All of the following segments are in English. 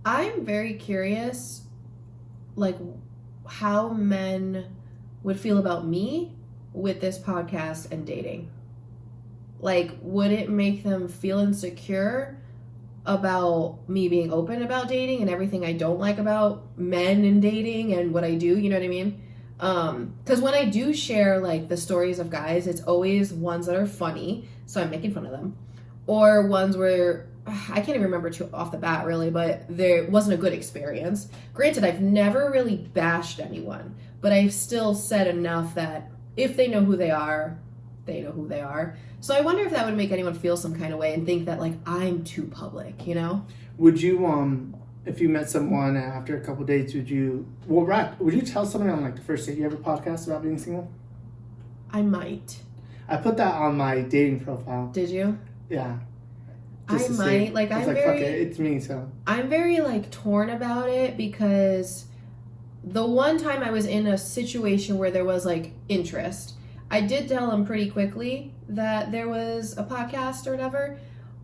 I'm very curious, like, how men would feel about me with this podcast and dating. Like, would it make them feel insecure about me being open about dating and everything I don't like about men and dating and what I do, you know what I mean? Because when I do share, like, the stories of guys, it's always ones that are funny, so I'm making fun of them, or ones where I can't even remember too off the bat, really, but there wasn't a good experience. Granted, I've never really bashed anyone, but I've still said enough that if they know who they are, they know who they are. So I wonder if that would make anyone feel some kind of way and think that, like, I'm too public, you know? Would you, if you met someone after a couple dates, would you tell someone on, like, the first date you ever podcast about being single? I might. I put that on my dating profile. Did you? Yeah. I might. Like, I'm very... fuck it, it's me, so. I'm very, like, torn about it because the one time I was in a situation where there was, like, interest, I did tell him pretty quickly that there was a podcast or whatever,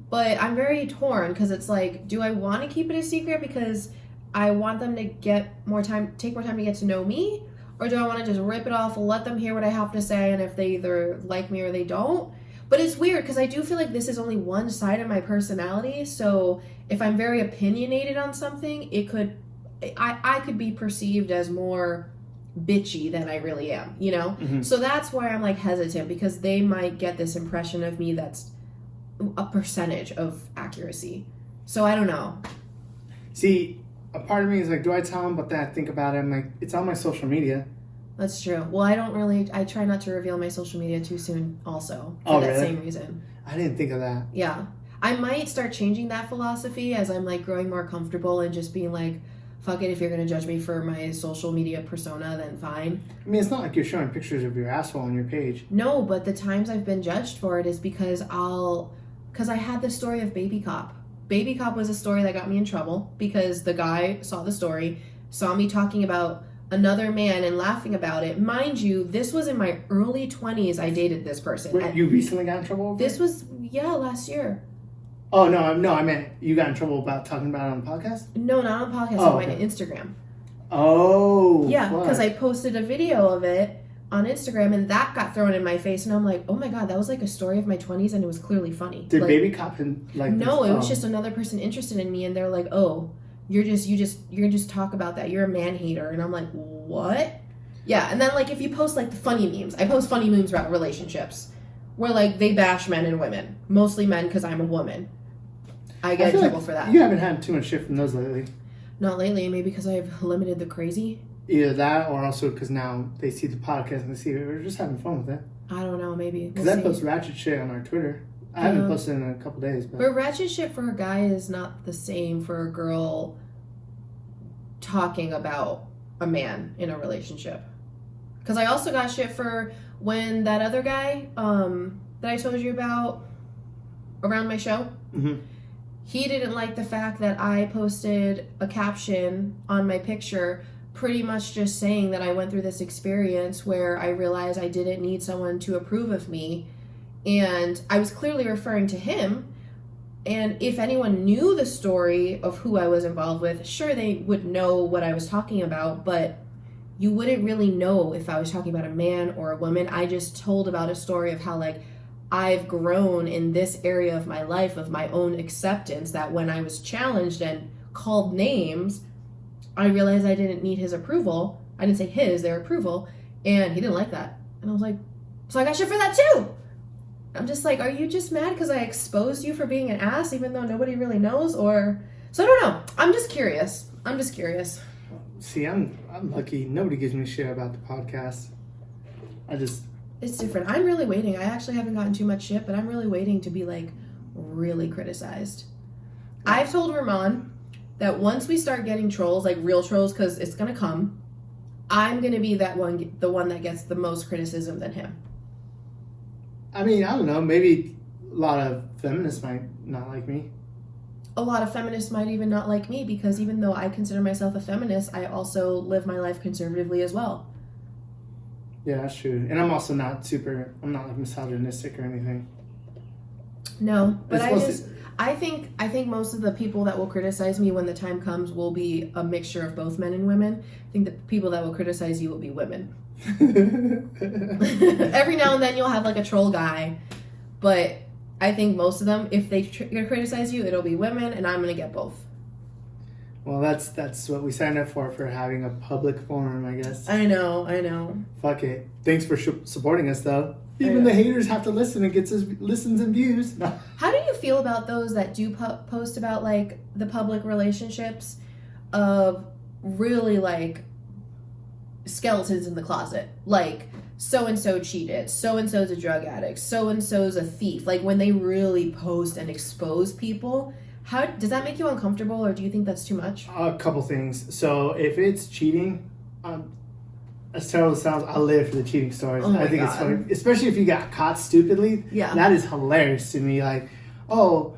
but I'm very torn because it's like, do I want to keep it a secret because I want them to take more time to get to know me, or do I want to just rip it off, let them hear what I have to say, and if they either like me or they don't? But it's weird because I do feel like this is only one side of my personality, so if I'm very opinionated on something, I could be perceived as more bitchy than I really am, you know? Mm-hmm. So that's why I'm, like, hesitant, because they might get this impression of me that's a percentage of accuracy. So I don't know. See, a part of me is like, do I tell them? But then I think about it, I'm like, it's on my social media. That's true. Well, I try not to reveal my social media too soon also, for that same reason. I didn't think of that. Yeah. I might start changing that philosophy as I'm, like, growing more comfortable and just being like, fuck it, if you're going to judge me for my social media persona, then fine. I mean, it's not like you're showing pictures of your asshole on your page. No, but the times I've been judged for it is because I had the story of Baby Cop. Baby Cop was a story that got me in trouble because the guy saw the story, saw me talking about another man and laughing about it. Mind you, this was in my early 20s I dated this person. Wait, you recently got in trouble over This was, last year. Oh, no, I meant you got in trouble about talking about it on the podcast? No, not on podcast, on my Instagram. Oh, yeah, because I posted a video of it on Instagram, and that got thrown in my face, and I'm like, oh my god, that was like a story of my 20s, and it was clearly funny. Did like, Baby Cop like? No, it was just another person interested in me, and they're like, oh, you're just talk about that. You're a man hater, and I'm like, what? Yeah, and then, like, if you post, like, the funny memes, I post funny memes about relationships where, like, they bash men and women, mostly men because I'm a woman. I get in trouble for that. You haven't had too much shit from those lately. Not lately, maybe because I've limited the crazy. Either that, or also because now they see the podcast and they see we're just having fun with it. I don't know, maybe. Because I post ratchet shit on our Twitter. I haven't posted in a couple days. But ratchet shit for a guy is not the same for a girl talking about a man in a relationship. Because I also got shit for when that other guy that I told you about around my show, he didn't like the fact that I posted a caption on my picture pretty much just saying that I went through this experience where I realized I didn't need someone to approve of me. And I was clearly referring to him. And if anyone knew the story of who I was involved with, sure, they would know what I was talking about, but you wouldn't really know if I was talking about a man or a woman. I just told about a story of how, like, I've grown in this area of my life of my own acceptance, that when I was challenged and called names, I realized I didn't need his approval. I didn't say his, their approval, and he didn't like that. And I was like, so I got shit for that too. I'm just like, are you just mad because I exposed you for being an ass even though nobody really knows? Or, so I don't know. I'm just curious. See, I'm lucky. Nobody gives me shit about the podcast. It's different. I'm really waiting. I actually haven't gotten too much shit, but I'm really waiting to be, like, really criticized. I've told Román that once we start getting trolls, like real trolls, because it's going to come, I'm going to be the one that gets the most criticism than him. I mean, I don't know. Maybe a lot of feminists might not like me. A lot of feminists might even not like me, because even though I consider myself a feminist, I also live my life conservatively as well. Yeah, that's true. And I'm also not like misogynistic or anything. No, but I think most of the people that will criticize me when the time comes will be a mixture of both men and women. I think the people that will criticize you will be women. Every now and then you'll have like a troll guy, but I think most of them, if they criticize you, it'll be women, and I'm gonna get both. Well, that's what we signed up for having a public forum, I guess. I know. Fuck it. Thanks for supporting us, though. Even the haters have to listen and gets us listens and views. How do you feel about those that do post about like the public relationships of really like skeletons in the closet? Like, so-and-so cheated, so-and-so's a drug addict, so-and-so's a thief. Like when they really post and expose people, how does that make you uncomfortable, or do you think that's too much? A couple things. So if it's cheating, as terrible as it sounds, I live for the cheating stories. Oh my I think God. it's funny, especially if you got caught stupidly. Yeah. That is hilarious to me. Like, oh,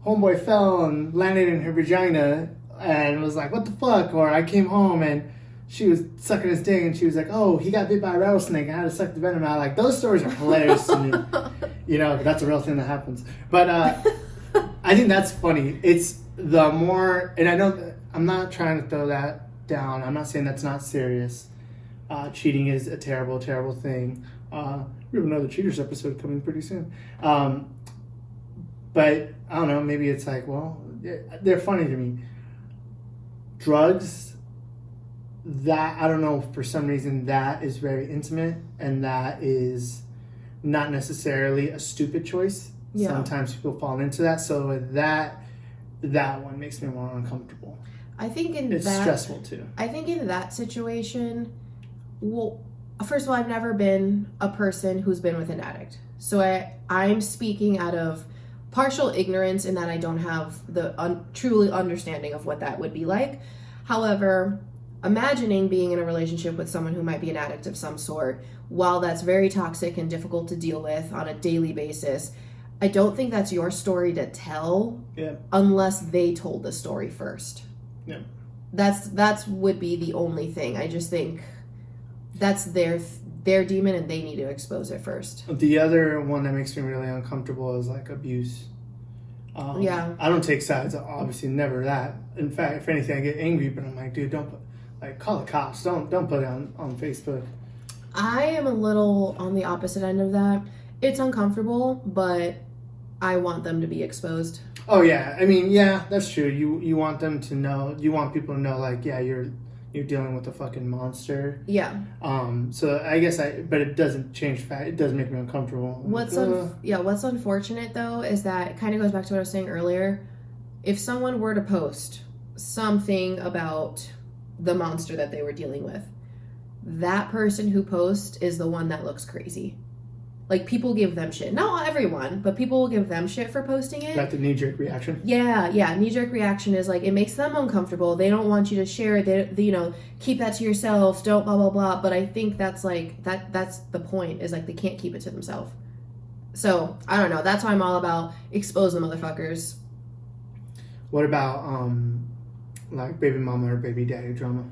homeboy fell and landed in her vagina and was like, what the fuck? Or I came home and she was sucking his dick and she was like, oh, he got bit by a rattlesnake. I had to suck the venom out. Like, those stories are hilarious to me. You know, that's a real thing that happens. But I think that's funny. It's the more, and I know that I'm not trying to throw that down. I'm not saying that's not serious. Cheating is a terrible, terrible thing. We have another Cheaters episode coming pretty soon. But I don't know, maybe it's like, well, they're funny to me. Drugs, that, I don't know, for some reason, that is very intimate, and that is not necessarily a stupid choice. Yeah. Sometimes people fall into that, so that one makes me more uncomfortable. I think it's stressful too. I think in that situation, well, first of all, I've never been a person who's been with an addict. So I'm speaking out of partial ignorance in that I don't have the truly understanding of what that would be like. However, imagining being in a relationship with someone who might be an addict of some sort, while that's very toxic and difficult to deal with on a daily basis, I don't think that's your story to tell unless they told the story first. Yeah. That's would be the only thing. I just think that's their demon and they need to expose it first. The other one that makes me really uncomfortable is like abuse. I don't take sides, obviously, never that. In fact, if anything, I get angry, but I'm like, dude, don't put, like, call the cops. Don't put it on Facebook. I am a little on the opposite end of that. It's uncomfortable, but I want them to be exposed. Oh yeah, I mean, yeah, that's true. You want them to know. You want people to know, like, yeah, you're dealing with a fucking monster. Yeah. So I guess but it doesn't change fact. It does make me uncomfortable. What's unfortunate though is that it kind of goes back to what I was saying earlier. If someone were to post something about the monster that they were dealing with, that person who posts is the one that looks crazy. Like, people give them shit. Not everyone, but people will give them shit for posting it. Like the knee-jerk reaction? Yeah. Knee-jerk reaction is like, it makes them uncomfortable. They don't want you to share it. They keep that to yourself. Don't blah, blah, blah. But I think that's like, that's the point, is like, they can't keep it to themselves. So, I don't know. That's why I'm all about expose the motherfuckers. What about, like, baby mama or baby daddy drama?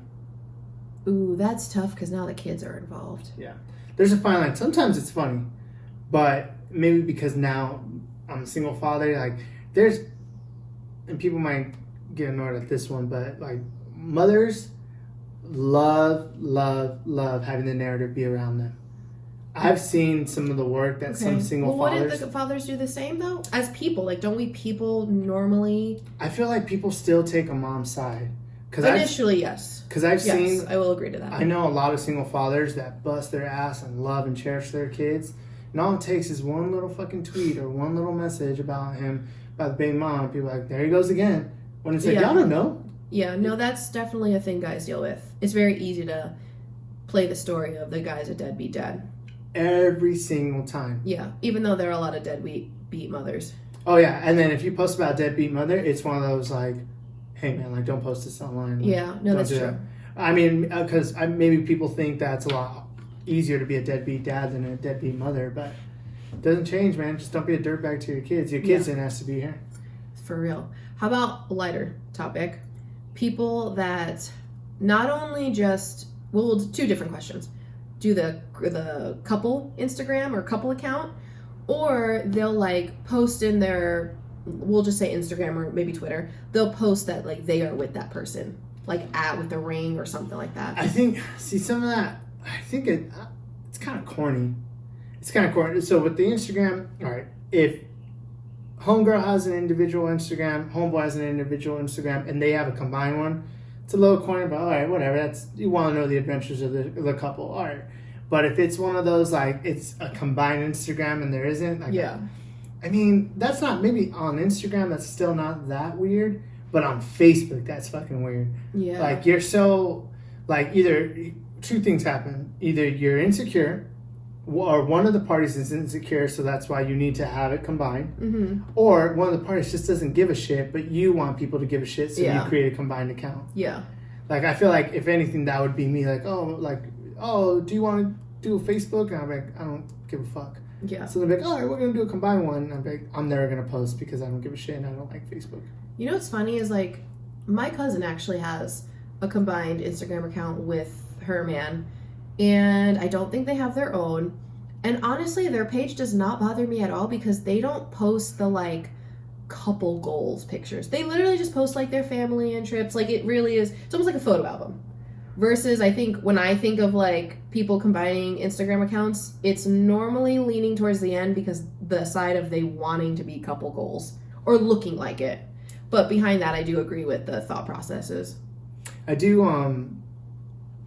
Ooh, that's tough because now the kids are involved. Yeah. There's a fine line. Sometimes it's funny. But maybe because now I'm a single father, like, and people might get annoyed at this one, but, like, mothers love having the narrative be around them. I've seen some of the work that some single fathers... Wouldn't the fathers do the same, though? As people, like, don't we people normally... I feel like people still take a mom's side. Initially, yes. Because I've seen... I will agree to that. I know a lot of single fathers that bust their ass and love and cherish their kids. And all it takes is one little fucking tweet or one little message about him, about the baby mom. People are like, there he goes again. When it's like, y'all don't know. Yeah, no, that's definitely a thing guys deal with. It's very easy to play the story of the guy's a deadbeat dad. Every single time. Yeah, even though there are a lot of deadbeat mothers. Oh, yeah. And then if you post about a deadbeat mother, it's one of those, like, hey, man, like, don't post this online. Like, yeah, no, that's true. That. I mean, because maybe people think that's a lot easier to be a deadbeat dad than a deadbeat mother, but it doesn't change, man. Just don't be a dirtbag to your kids. Your kids didn't ask to be here. For real. How about a lighter topic? People that not only just... Well, two different questions. Do the couple Instagram or couple account, or they'll, like, post in their we'll just say Instagram or maybe Twitter, they'll post that like they are with that person, like with the ring or something like that. I think, see, some of that, I think it's kind of corny. It's kind of corny. So with the Instagram, all right, if homegirl has an individual Instagram, homeboy has an individual Instagram, and they have a combined one, it's a little corny, but all right, whatever. That's, you want to know the adventures of the couple, all right. But if it's one of those, like, it's a combined Instagram and there isn't, like, yeah. I mean, that's not, maybe on Instagram, that's still not that weird, but on Facebook, that's fucking weird. Yeah. Like, you're so, like, either, two things happen. Either you're insecure, or one of the parties is insecure, so that's why you need to have it combined. Mm-hmm. Or one of the parties just doesn't give a shit, but you want people to give a shit, so you create a combined account. Yeah. Like, I feel like, if anything, that would be me, like, oh, do you want to do a Facebook? And I'm like, I don't give a fuck. Yeah. So they're like, all right, we're going to do a combined one. And I'm like, I'm never going to post because I don't give a shit and I don't like Facebook. You know what's funny is, like, my cousin actually has a combined Instagram account with her man, and I don't think they have their own. And honestly, their page does not bother me at all because they don't post the, like, couple goals pictures. They literally just post, like, their family and trips. Like, it really is, it's almost like a photo album. Versus, I think, when I think of, like, people combining Instagram accounts, it's normally leaning towards the end because the side of they wanting to be couple goals or looking like it. But behind that, I do agree with the thought processes. I do,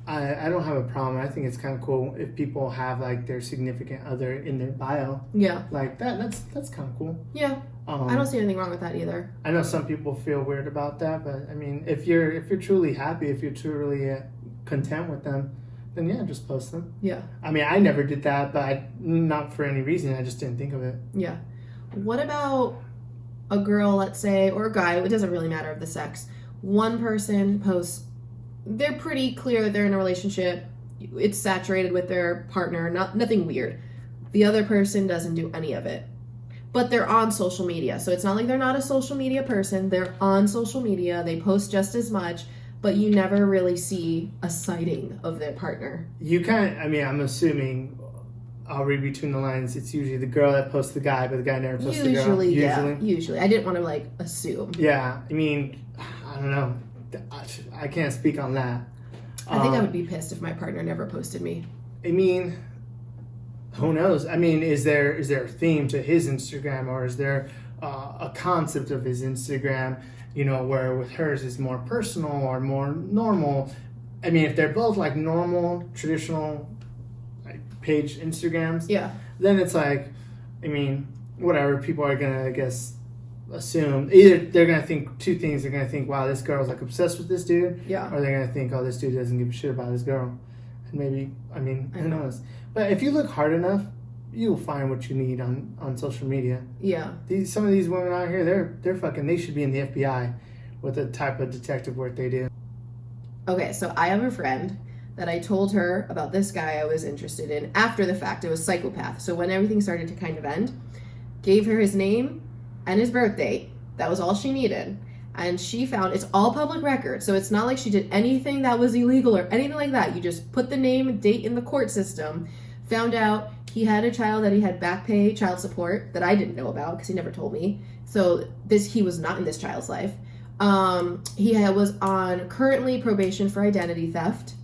I don't have a problem. I think it's kind of cool if people have, like, their significant other in their bio. Yeah. Like, that's kind of cool. Yeah. I don't see anything wrong with that either. I know some people feel weird about that, but, I mean, if you're truly happy, if you're truly content with them, then yeah, just post them. Yeah. I mean, I never did that, but not for any reason. I just didn't think of it. Yeah. What about a girl, let's say, or a guy, it doesn't really matter of the sex. One person posts, they're pretty clear that they're in a relationship. It's saturated with their partner, nothing weird. The other person doesn't do any of it. But they're on social media. So it's not like they're not a social media person. They're on social media. They post just as much, but you never really see a sighting of their partner. You kind of, I mean, I'm assuming, I'll read between the lines, it's usually the girl that posts the guy, but the guy never posts the girl. Usually. I didn't want to, like, assume. Yeah, I mean, I don't know. I can't speak on that. I think I would be pissed if my partner never posted me. I mean, who knows? I mean, is there a theme to his Instagram, or is there a concept of his Instagram, you know, where with hers is more personal or more normal? I mean, if they're both like normal, traditional, like, page Instagrams, yeah, then it's like, I mean, whatever, people are gonna, I guess, assume either they're gonna think two things. They're gonna think, wow, this girl's like obsessed with this dude, yeah, or they're gonna think, oh, this dude doesn't give a shit about this girl. And maybe, I mean, who knows? But if you look hard enough, you'll find what you need on social media. Yeah. Some of these women out here, they're fucking, they should be in the FBI with the type of detective work they do. Okay, so I have a friend that I told her about this guy I was interested in after the fact. It was Psychopath. So when everything started to kind of end, gave her his name and his birth date. That was all she needed. And she found, it's all public record. So it's not like she did anything that was illegal or anything like that. You just put the name and date in the court system. Found out he had a child that he had back pay child support that I didn't know about because he never told me. So he was not in this child's life. He was on currently probation for identity theft.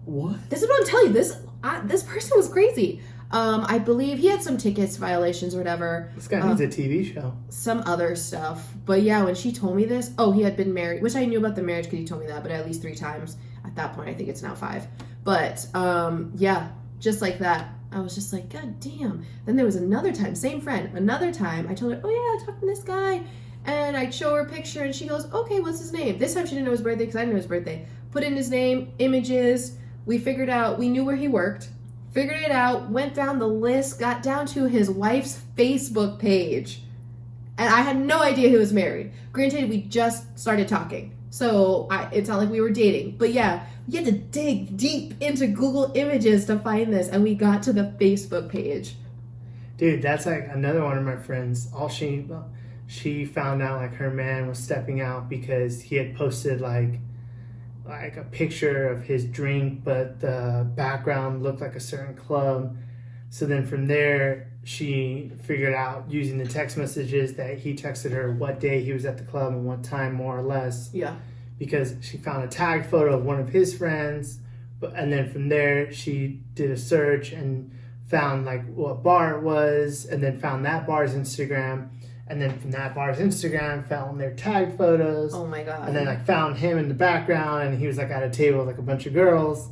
What? This is what I'm telling you. This person was crazy. I believe he had some tickets, violations, or whatever. This guy needs a TV show. Some other stuff. But yeah, when she told me this, he had been married, which I knew about the marriage because he told me that, but at least 3 times. At that point, I think it's now 5. But yeah, just like that. I was just like, God damn. Then there was another time, same friend, another time, I told her, oh yeah, I talked to this guy. And I'd show her a picture and she goes, okay, what's his name? This time she didn't know his birthday because I didn't know his birthday. Put in his name, images. We figured out, we knew where he worked. Figured it out, went down the list, got down to his wife's Facebook page. And I had no idea he was married. Granted, we just started talking. So it's not like we were dating. But yeah, you had to dig deep into Google Images to find this. And we got to the Facebook page. Dude, that's like another one of my friends. She found out like her man was stepping out because he had posted like a picture of his drink, but the background looked like a certain club. So then from there, she figured out using the text messages that he texted her what day he was at the club and what time, more or less. Yeah. Because she found a tagged photo of one of his friends, and then from there she did a search and found like what bar it was, and then found that bar's Instagram, and then from that bar's Instagram found their tagged photos. Oh my god. And then like found him in the background, and he was like at a table with like a bunch of girls.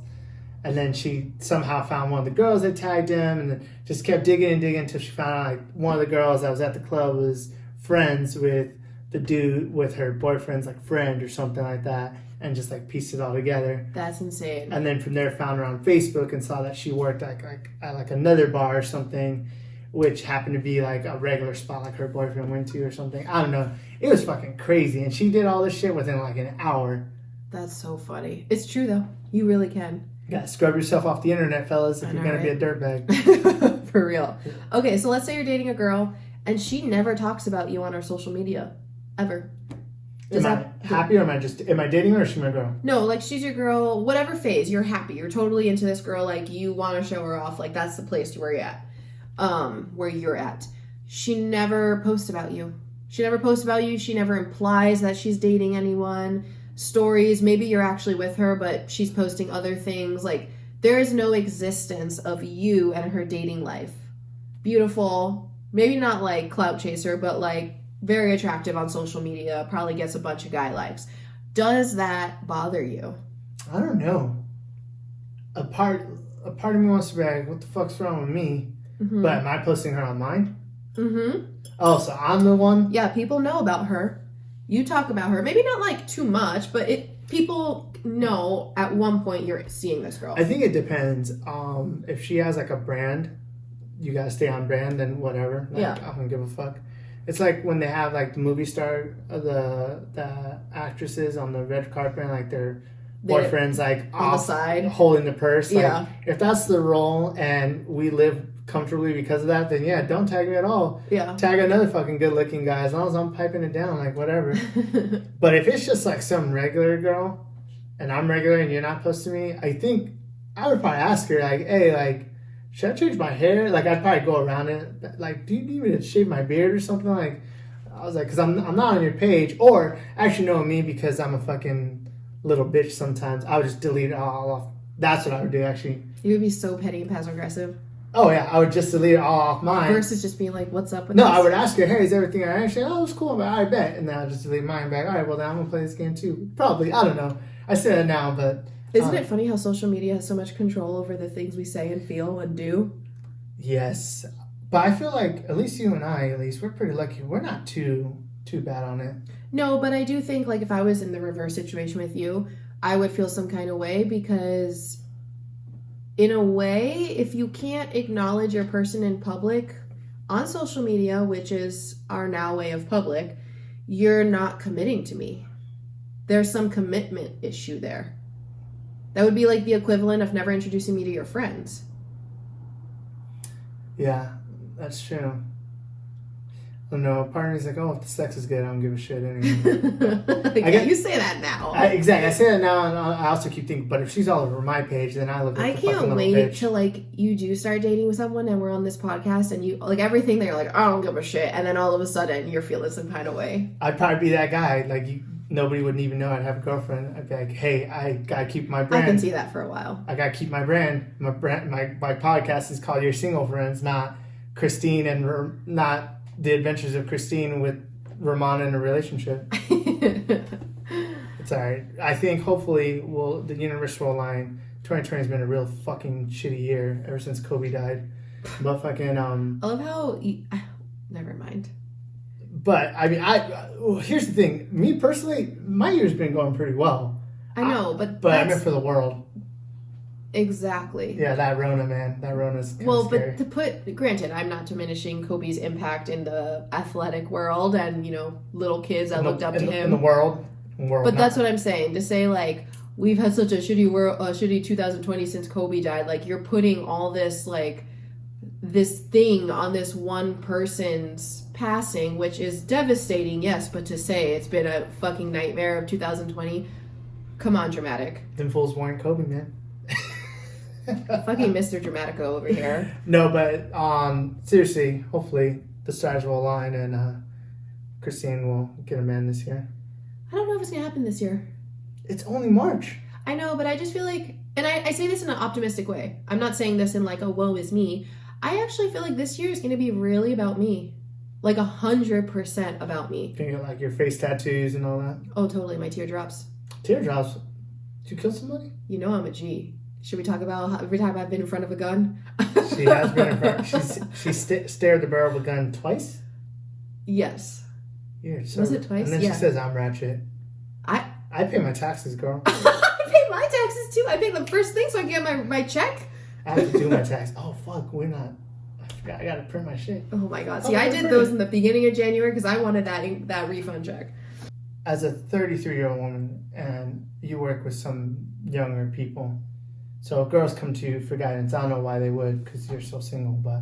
And then she somehow found one of the girls that tagged him, and then just kept digging and digging until she found out like one of the girls that was at the club was friends with the dude with her boyfriend's like friend or something like that, and just like pieced it all together. That's insane. And then from there found her on Facebook and saw that she worked like at like another bar or something, which happened to be like a regular spot like her boyfriend went to or something. I don't know. It was fucking crazy, and she did all this shit within like an hour. That's so funny. It's true though. You really can. You gotta scrub yourself off the internet, fellas, if you're gonna be a dirtbag. For real. Okay, so let's say you're dating a girl and she never talks about you on her social media. Ever. Am I happy, or am I dating her, or is she my girl? No, like she's your girl, whatever phase, you're happy. You're totally into this girl, like you want to show her off, like that's the place where you're at. She never posts about you. She never implies that she's dating anyone. Stories, maybe you're actually with her, but she's posting other things. Like there is no existence of you and her dating life. Beautiful, maybe not like clout chaser, but like very attractive on social media, probably gets a bunch of guy likes. Does that bother you? I don't know. A part of me wants to be like, what the fuck's wrong with me? Mm-hmm. But am I posting her on mine? Mm-hmm. Oh, so I'm the one? Yeah, people know about her. You talk about her. Maybe not like too much, but people know at one point you're seeing this girl. I think it depends. If she has like a brand, you gotta stay on brand, then whatever. Like, yeah. I don't give a fuck. It's like when they have like the movie star, the actresses on the red carpet, and like their boyfriend's like on the side holding the purse. Yeah. Like, if that's the role and we live comfortably because of that, then yeah, don't tag me at all. Yeah. Tag another fucking good looking guy, as long as I'm piping it down, like whatever. But if it's just like some regular girl and I'm regular and you're not posting me, I think I would probably ask her like, hey, like, should I change my hair? Like, I'd probably go around it. Like, do you need me to shave my beard or something? Like, I was like, because I'm not on your page. Or, actually, knowing me, because I'm a fucking little bitch sometimes, I would just delete it all off. That's what I would do, actually. You would be so petty and passive aggressive. Oh, yeah. I would just delete it all off mine. Versus just being like, what's up with No, this? I would ask her, hey, is everything all right? She'd say, oh, it's cool, but I bet. And then I'll just delete mine back. All right, well, then I'm going to play this game, too. Probably. I don't know. I say that now, but... Isn't it funny how social media has so much control over the things we say and feel and do? Yes. But I feel like, at least you and I, at least, we're pretty lucky. We're not too bad on it. No, but I do think, like, if I was in the reverse situation with you, I would feel some kind of way because, in a way, if you can't acknowledge your person in public on social media, which is our now way of public, you're not committing to me. There's some commitment issue there. That would be like the equivalent of never introducing me to your friends. Yeah, that's true. I don't know. Part of me's like, oh, if the sex is good, I don't give a shit anyway. You say that now. Exactly. I say that now, and I also keep thinking, but if she's all over my page, then I look like I can't wait till, like, you do start dating with someone and we're on this podcast and you, like, everything that you're like, I don't give a shit. And then all of a sudden you're feeling some kind of way. I'd probably be that guy. Like, nobody wouldn't even know I'd have a girlfriend. I'd be like, hey, I gotta keep my brand. I can see that for a while. I gotta keep my brand. My podcast is called Your Single Friends, not Kristine and not The Adventures of Kristine with Román in a relationship. It's alright. I think hopefully the universe will align. 2020 has been a real fucking shitty year ever since Kobe died. But fucking I love how never mind. But I mean, here's the thing. Me personally, my year's been going pretty well. I know, but I meant for the world. Exactly. Yeah, that Rona, man. That Rona's scary. But granted, I'm not diminishing Kobe's impact in the athletic world and, little kids that looked up to him. In the world. But that's what I'm saying. To say, like, we've had such a shitty 2020 since Kobe died. Like, you're putting all this, like, this thing on this one person's passing, which is devastating, yes, but to say it's been a fucking nightmare of 2020, come on, dramatic. Them fools weren't Kobe, man. Fucking Mr. Dramatico over here. No, but seriously, hopefully the stars will align and Kristine will get a man this year. I don't know if it's gonna happen this year. It's only March. I know, but I just feel like, and I say this in an optimistic way. I'm not saying this in like a woe is me. I actually feel like this year is gonna be really about me. Like 100% about me. Can you get like your face tattoos and all that? Oh, totally. My teardrops. Teardrops? Did you kill somebody? You know I'm a G. Should we talk about how every time I've been in front of a gun? She has been in front. She stared the barrel of a gun twice? Yes. So, was it twice? And then she says I'm ratchet. I pay my taxes, girl. I pay my taxes too. I pay them first thing so I get my check. I have to do my tax. Oh, fuck. We're not. I forgot. I got to print my shit. Oh, my God. See, I did those in the beginning of January because I wanted that refund check. As a 33-year-old woman, and you work with some younger people, so if girls come to you for guidance, I don't know why they would because you're so single, but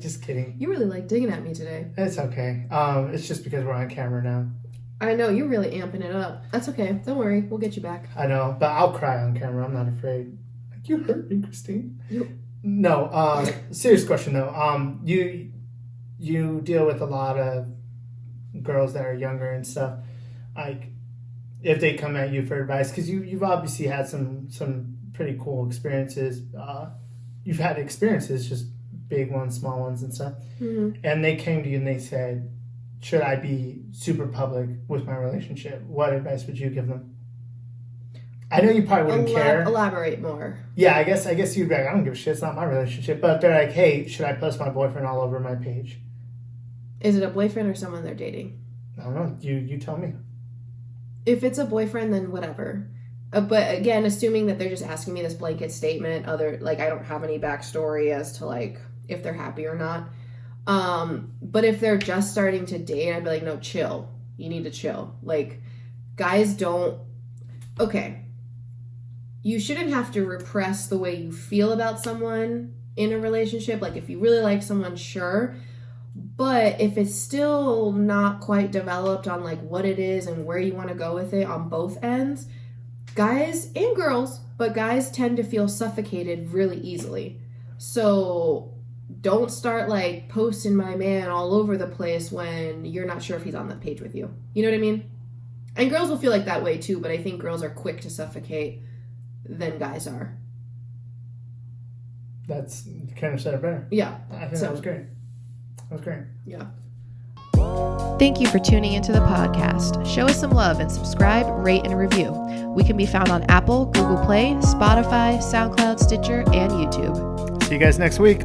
just kidding. You really like digging at me today. It's okay. It's just because we're on camera now. I know, you're really amping it up. That's okay. Don't worry. We'll get you back. I know, but I'll cry on camera. I'm not afraid. Like, you hurt me, Kristine. No, serious question though. You deal with a lot of girls that are younger and stuff. Like, if they come at you for advice, because you've obviously had some pretty cool experiences. You've had experiences, just big ones, small ones, and stuff. Mm-hmm. And they came to you and they said, should I be super public with my relationship? What advice would you give them? I know you probably wouldn't care. Elaborate more. Yeah, I guess you'd be like, I don't give a shit. It's not my relationship. But if they're like, hey, should I post my boyfriend all over my page? Is it a boyfriend or someone they're dating? I don't know. You tell me. If it's a boyfriend, then whatever. But again, assuming that they're just asking me this blanket statement, I don't have any backstory as to like if they're happy or not. But if they're just starting to date, I'd be like, no, chill. You need to chill. Like, guys don't. Okay. You shouldn't have to repress the way you feel about someone in a relationship. Like, if you really like someone, sure. But if it's still not quite developed on, like, what it is and where you want to go with it on both ends, guys and girls, but guys tend to feel suffocated really easily. So don't start, like, posting my man all over the place when you're not sure if he's on that page with you. You know what I mean? And girls will feel like that way, too, but I think girls are quick to suffocate than guys are. That's, you kind of said it better. Yeah. I think that was great. That was great. Yeah. Thank you for tuning into the podcast. Show us some love and subscribe, rate, and review. We can be found on Apple, Google Play, Spotify, SoundCloud, Stitcher, and YouTube. See you guys next week.